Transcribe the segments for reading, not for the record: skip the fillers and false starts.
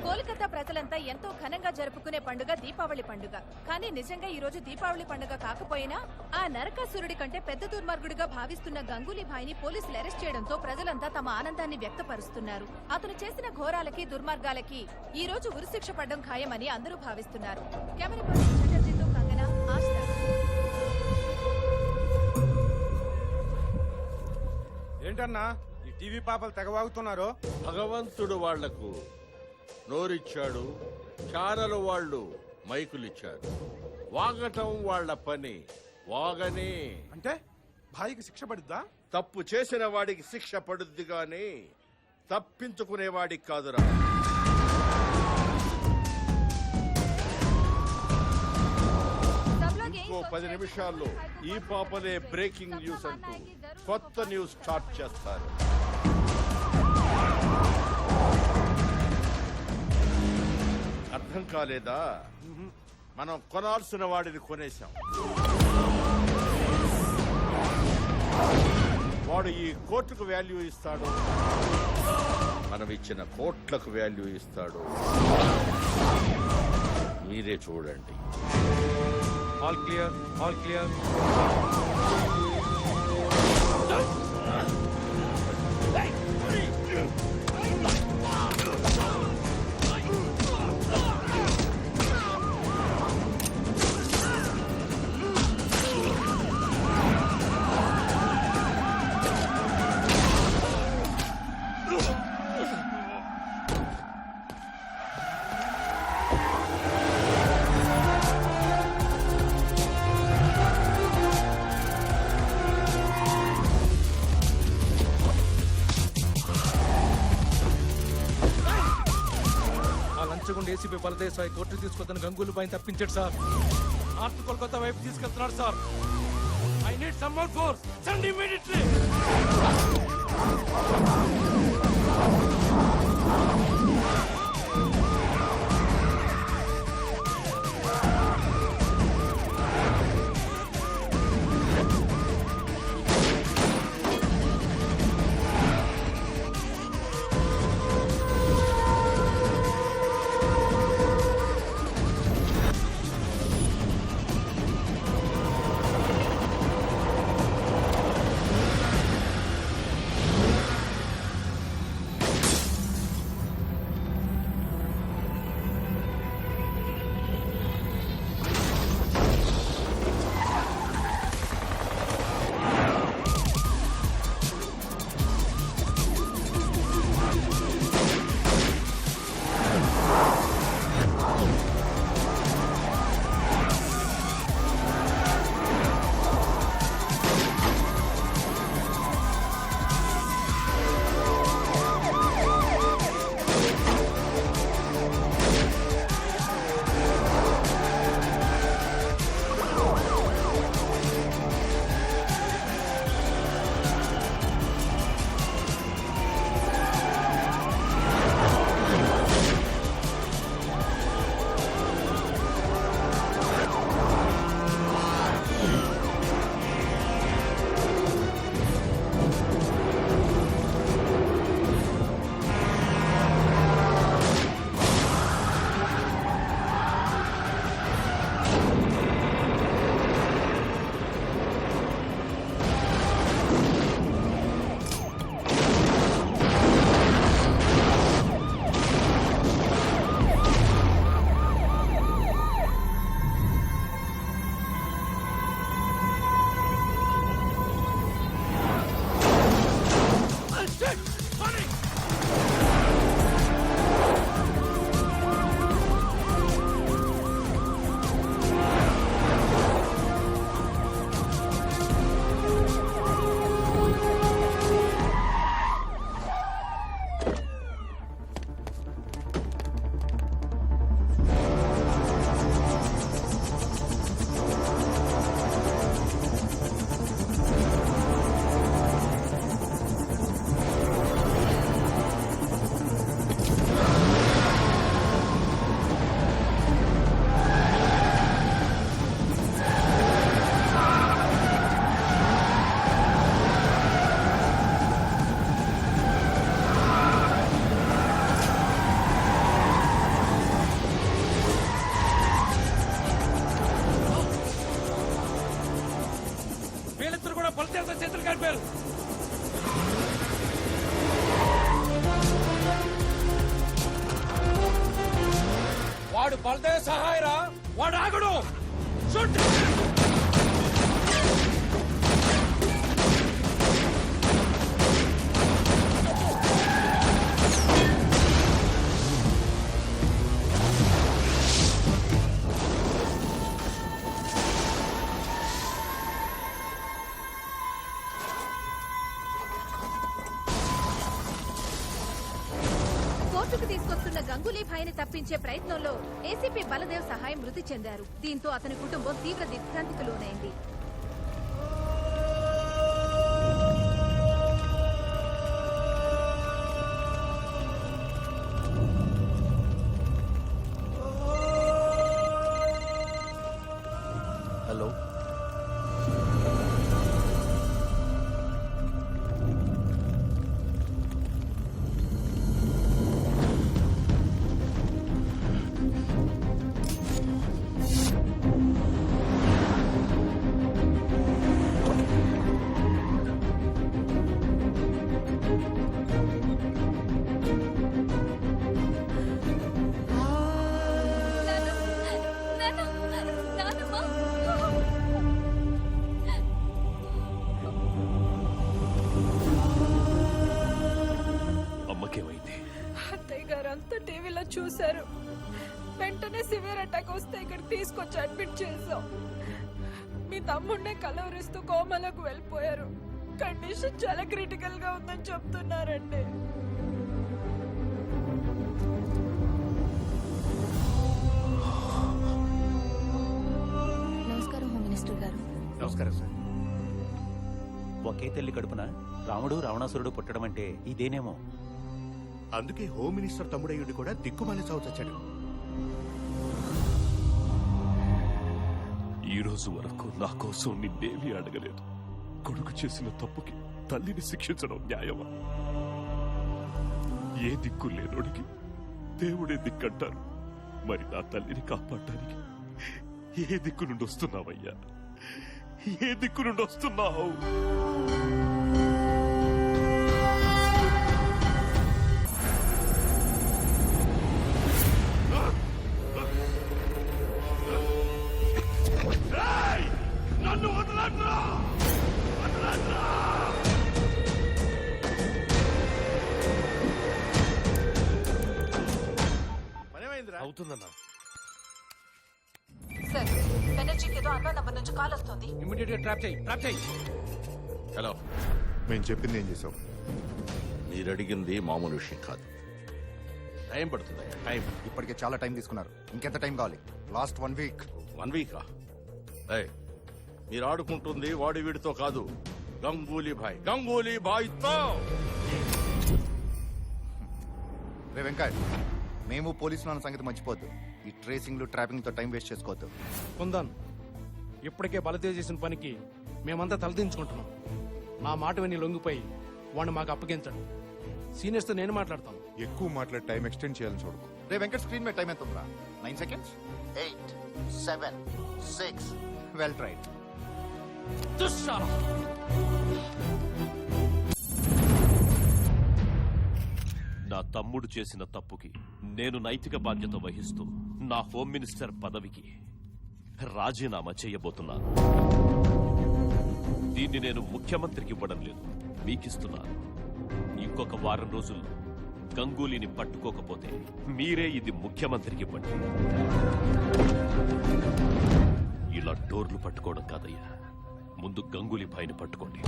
కోల్కతా ప్రజలంతా ఎంతో ఘనంగా జరుపుకునే పండుగ దీపావళి పండుగ. కానీ నిజంగా ఈ రోజు దీపావళి పండుగ కాకపోయినా ఆ నరకాసురుడి కంటే పెద్ద దుర్మార్గుడిగా భావిస్తున్న గంగూలీ భాయ్ని పోలీసులు అరెస్ట్ చేయడంతో ప్రజలంతా తమ ఆనందాన్ని వ్యక్తపరుస్తున్నారు. అతను చేసిన ఘోరాలకి దుర్మార్గాలకి ఈ రోజు ఉరిశిక్ష పడ్డం ఖాయమని అందరూ భావిస్తున్నారు. కెమెరా పర్సన్ చటర్జీతో కంగనా, ఆస్థా. ఏంటన్నా ఈ టీవీ పాపలు తెగవాగుతున్నారు? భగవంతుడు వాళ్లకు నోరిచ్చాడు, ఛానల్ వాళ్ళు మైకులిచ్చారు. వాగటం వాళ్ల పని, వాగనే. అంటే భాయికి శిక్ష పడుద్దా? తప్పు చేసిన వాడికి శిక్ష పడుద్ది గాని తప్పించుకునే వాడికి కాదురా. ఇంకో 10 నిమిషాల్లో ఈ పాపలే బ్రేకింగ్ న్యూస్ అంటూ కొత్త న్యూస్ స్టార్ట్ చేస్తారు. అర్థం కాలేదా? మనం కొనాల్సిన వాడిని కొనేశాం. వాడు ఈ కోర్టుకు వాల్యూ ఇస్తాడు, మనం ఇచ్చిన కోట్లకు వాల్యూ ఇస్తాడు. మీరే చూడండి. All clear, all clear. ACP Baladesai court తీసుకొద్దని గంగూలీ భాయ్ని తప్పించాడు సార్. నార్త్ కోల్కతా వైపు తీసుకెళ్తున్నాడు sir. I need some more force. Send immediately. Baldev sir చేతులు కలిపారు. వాడు బలదేవ్ సహాయరా, వాడు ఆగుడు. షూట్. కోర్టుకు తీసుకొస్తున్న గంగూలీ భాయ్ని తప్పించే ప్రయత్నంలో ఏసీపీ బలదేవ్ సహాయం మృతి చెందారు. దీంతో అతని కుటుంబం తీవ్ర దిగ్భ్రాంతికి లోనైంది. హలో, అమ్మకేమైంది? అత్తయ్య గారు అంతా టీవీలో చూశారు. వెంటనే సివియర్ అటాక్ వస్తే ఇక్కడ తీసుకొచ్చి అడ్మిట్ చేశాం. మీ తమ్ముడినే కలవరిస్తూ కోమలోకి వెళ్ళిపోయారు. కండిషన్ చాలా క్రిటికల్ గా ఉందని చెప్తున్నారండి. నమస్కారం హోమ్ మినిస్టర్ గారు. నమస్కారం సార్. ఒకే తల్లి కడుపున రాముడు రావణాసురుడు పుట్టడం అంటే ఇదేనేమో. అందుకే హోమ్ మినిస్టర్ తమ్ముడయ్యుడు కూడా దిక్కుమాలి చావు చచ్చాడు. ఈ రోజు వరకు నా కోసం నిన్నేమీ అడగలేదు. కొడుకు చేసిన తప్పుకి తల్లిని శిక్షించడం న్యాయమా? ఏ దిక్కు లేనోడికి దేవుడే దిక్కంటారు. మరి నా తల్లిని కాపాడటానికి ఏ దిక్కు నుండి వస్తున్నావయ్యా? ఏ దిక్కు నుండి వస్తున్నావు? నన్ను వదలరా! పనేమైందిరా? అవుతుందన్నా. సార్, బెనర్జీకి ఏదో అన్నోన్ నంబర్ నుంచి కాల్ వస్తుంది. ఇమ్మీడియట్ గా ట్రాప్ చేయి, ట్రాప్ చేయి. హలో, మేము చెప్పింది ఏం చేసావు? మీరు అడిగింది మామూలు విషయం కాదు. టైం పడుతుందయ్యా, టైం. ఇప్పటికే చాలా టైం తీసుకున్నారు. ఇంకెంత టైం కావాలి? Last 1 week. 1 వీకా? మీరు ఆడుకుంటుంది వాడి వీడితో కాదు, గంగూలీ భాయ్తో. రే వెంకట్, మేము పోలీసులు అన్న సంగతి మర్చిపోద్దు. ఈ ట్రేసింగ్లు ట్రాపింగ్ తో టైం వేస్ట్ చేసుకోవద్దు. కుందన్, ఇప్పటికే బలదేవ్ చేసిన పనికి మేమంతా తలదించుకుంటున్నాం. నా మాట విని లొంగిపోయి వాడిని మాకు అప్పగించండి. సీనియర్స్ తో నేను మాట్లాడతాను. ఎక్కువ మాట్లాడి టైం ఎక్స్టెండ్ చేయాలని చూడకు. రే వెంకట్, స్క్రీన్ మీద టైం ఎంత ఉందిరా? 9 seconds. 8, 7, 6. Well tried. నా తమ్ముడు చేసిన తప్పుకి నేను నైతిక బాధ్యత వహిస్తూ నా హోమ్ మినిస్టర్ పదవికి రాజీనామా చేయబోతున్నాను. దీన్ని నేను ముఖ్యమంత్రికి ఇవ్వడం లేదు, మీకిస్తున్నాను. ఇంకొక వారం రోజుల్లో గంగూలీని పట్టుకోకపోతే మీరే ఇది ముఖ్యమంత్రికి ఇవ్వండి. ఇలా డోర్లు పట్టుకోవడం కాదయ్యా, ముందు గంగూలీ భాయ్ని పట్టుకోండి.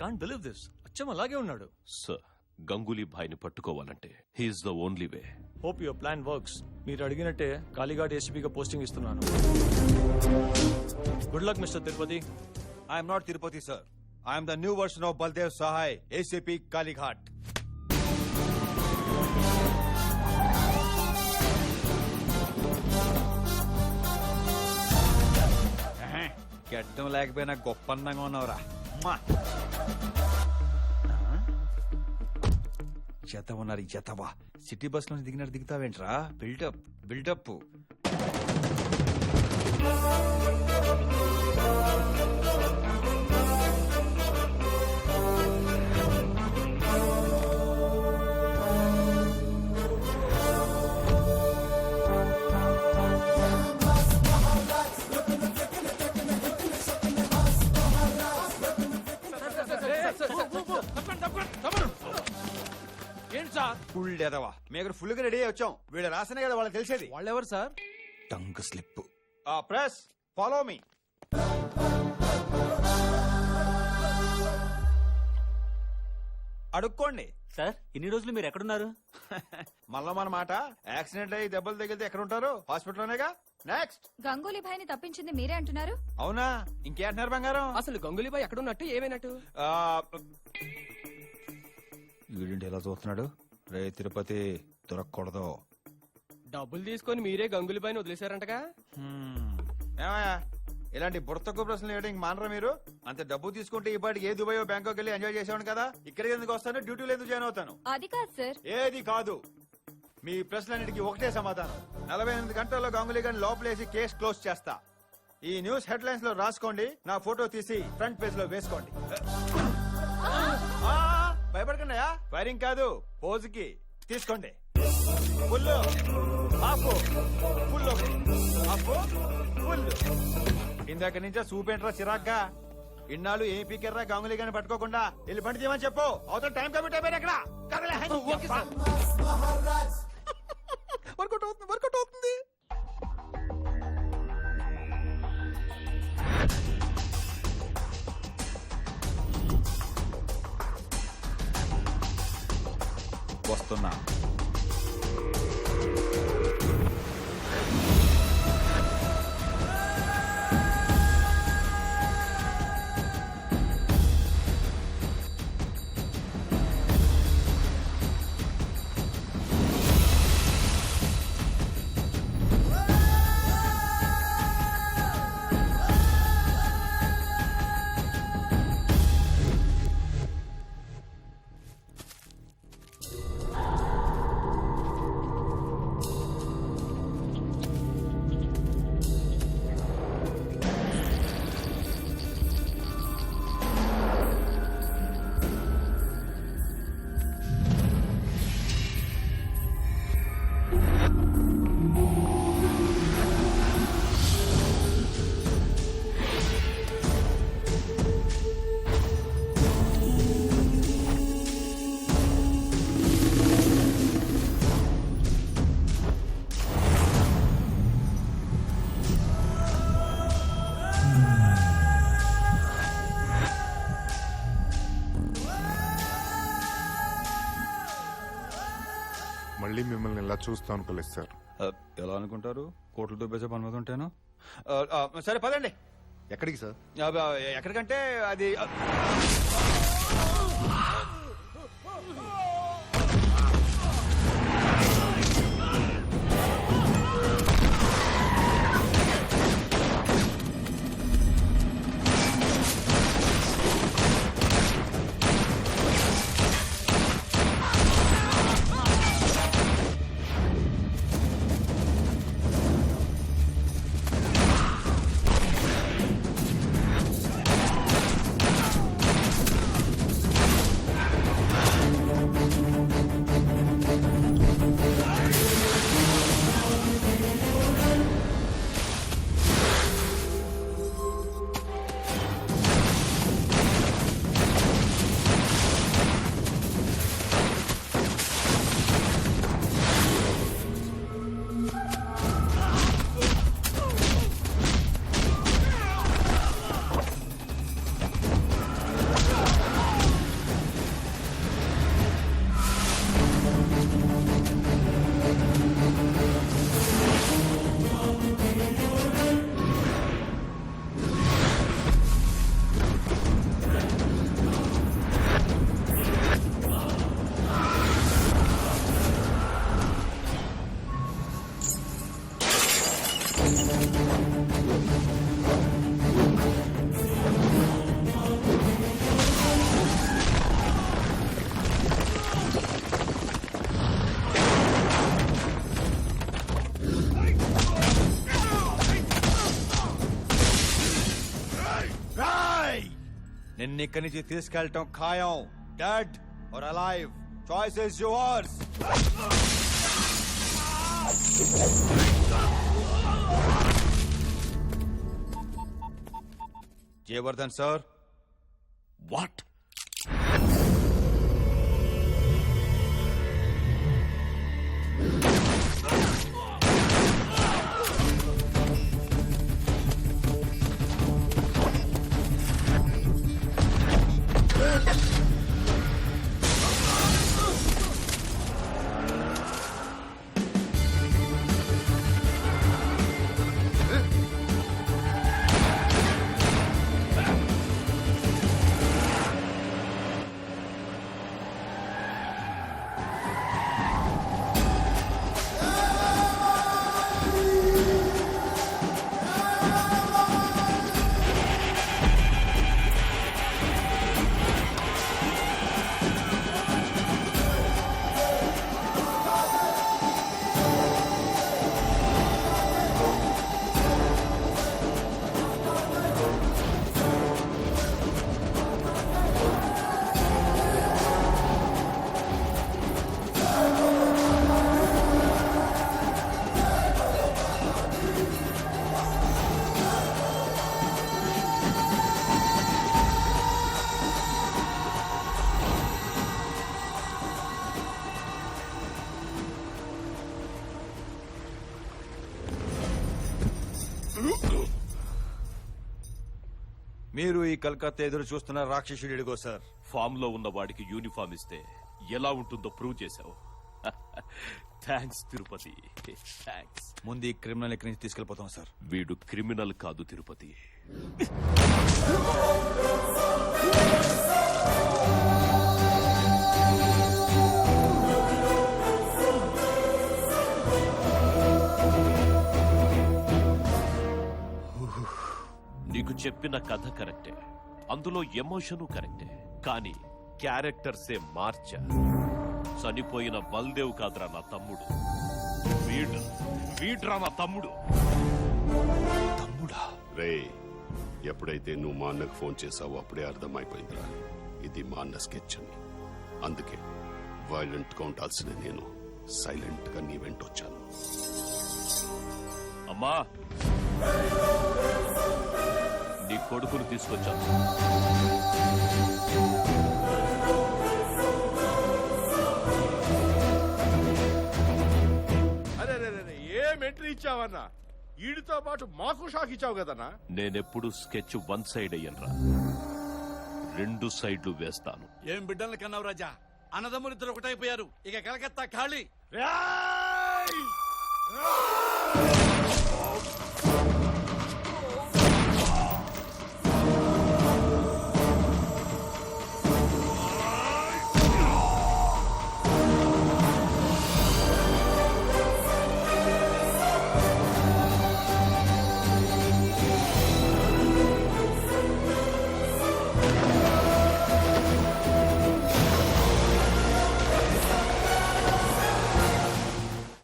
Can't believe this. అచ్చం అలాగే ఉన్నాడు. సార్, గంగూలీ భాయ్ని పట్టుకోవాలంటే he's the only way. Hope your plan works. మీరు అడిగినట్టే కాళీఘాట్ ఏసీపీగా పోస్టింగ్ ఇస్తున్నాను. Good luck mister Tirupati. I'm not Tirupati sir, I'm the new version of Baldev Sahay ACP Kalighat. గడ్డం లేకపోయినా గొప్ప అందంగా ఉన్నావురా. జత ఉన్నారు జతవా. సిటీ బస్ నుంచి దిగినట్టు దిగుతావేంట్రా? Buildup buildup. ఏంటి సార్? ఫుల్ ఎదవా. మేము ఫుల్ గా రెడీ అయ్యి వచ్చాం. వీడు రాసనే కదా వాళ్ళకి తెలిసేది. వాళ్ళెవరు sir? Tongue slip. Press follow me. అడుక్కోండి. సార్ ఇన్ని రోజులు మీరు ఎక్కడున్నారు? మళ్ళా మన మాట. యాక్సిడెంట్ అయ్యి దెబ్బలు తగిలితే ఎక్కడ ఉంటారు? హాస్పిటల్లోనేగా. నెక్స్ట్. గంగూలీ భాయ్ని తప్పించింది మీరే అంటున్నారు. అవునా? ఇంకేంటున్నారు బంగారం? అసలు గంగులీబాయ్ ఎక్కడున్నట్టు ఏమైనట్టు? వీడింటి ఎలా చూస్తున్నాడు? రే తిరుపతి దొరకకూడదు. డబ్బులు తీసుకొని మీరే గంగులీబాయ్ని వదిలేశారంటగా? ఏమయ్యా ఇలాంటి బుర్తకు ప్రశ్నలు వేయడం ఇంక మానరా మీరు? అంత డబ్బు తీసుకుంటే ఈ పాటికి ఏ దుబాయ్ బ్యాంకాక్ వెళ్ళి ఎంజాయ్ చేసేవాడు కదా. ఇక్కడికి ఎందుకు వస్తాను? డ్యూటీలో ఎందుకు జాయిన్ అవుతాను? అది కాదు సార్. ఏది కాదు. మీ ప్రశ్నలన్నిటికీ ఒకటే సమాధానం. 48 గంటల్లో గంగులీ గారిని లోపలేసి కేసు క్లోజ్ చేస్తా. ఈ న్యూస్ హెడ్లైన్స్ లో రాసుకోండి. నా ఫోటో తీసి ఫ్రంట్ పేజ్ లో వేసుకోండి. భయపడకండి. ఫైరింగ్ కాదు, పోజుకి తీసుకోండి. Full half full half full. ఇందాక నుంచే చూపేంట్రా చిరాగ్గా. ఇన్నాళ్ళు ఏం పీకెర్రా గంగులీ గారిని పట్టుకోకుండా. వెళ్ళి పని చేయమని చెప్పు. అవతల టైం కమిట్ అయిపోయింది. ఎక్కడ వర్కౌట్ అవుతుంది, వర్కౌట్ అవుతుంది. వస్తున్నా. మళ్ళీ మిమ్మల్ని ఎలా చూస్తాం అనుకోలేదు సార్. ఎలా అనుకుంటారు? కోట్లు దుబ్బేసే పని మీద ఉంటాను. సరే పదండి. ఎక్కడికి సార్? ఎక్కడికంటే అది నిన్ను ఇక్కడి నుంచి తీసుకెళ్ళటం ఖాయం. Dead or alive, choice is yours. Jayavardhan sir. What? మీరు ఈ కలకత్తా ఎదురు చూస్తున్న రాక్షసుడు ఎడుగో సార్. ఫామ్ లో ఉన్న వాడికి యూనిఫామ్ ఇస్తే ఎలా ఉంటుందో ప్రూవ్ చేశావు. Thanks Tirupati, thanks. ముందు ఈ క్రిమినల్ ఇక్కడి నుంచి తీసుకెళ్ళిపోతాం సార్. వీడు క్రిమినల్ కాదు తిరుపతి. నీకు చెప్పిన కథ కరెక్టే, అందులో ఎమోషను కరెక్టే, కానీ క్యారెక్టర్సే మార్చా. చనిపోయిన బల్దేవ్ కాదురా నా తమ్ముడు, వీడ్రా నా తమ్ముడు. తమ్ముడా? రే, ఎప్పుడైతే నువ్వు మా అన్నకు ఫోన్ చేసావో అప్పుడే అర్థమైపోయిందిరా ఇది మా అన్న స్కెచ్ అని. అందుకే వైలెంట్ గా ఉండాల్సిన నేను సైలెంట్ గా నీ వెంట వచ్చాను. అమ్మా, నీ కొడుకును తీసుకొచ్చాను. అరే ఏం ఎంట్రీ ఇచ్చావన్నా? ఈడితో పాటు మాకు షాక్ ఇచ్చావు కదన్నా. నేనెప్పుడు స్కెచ్ వన్ సైడ్ అయ్యనరా, 2 సైడ్లు వేస్తాను. ఏం బిడ్డలు కన్నావు రాజా? అన్నదమ్ములిద్దరు ఒకటైపోయారు. ఇక కలకత్తా ఖాళీ. రేయ్!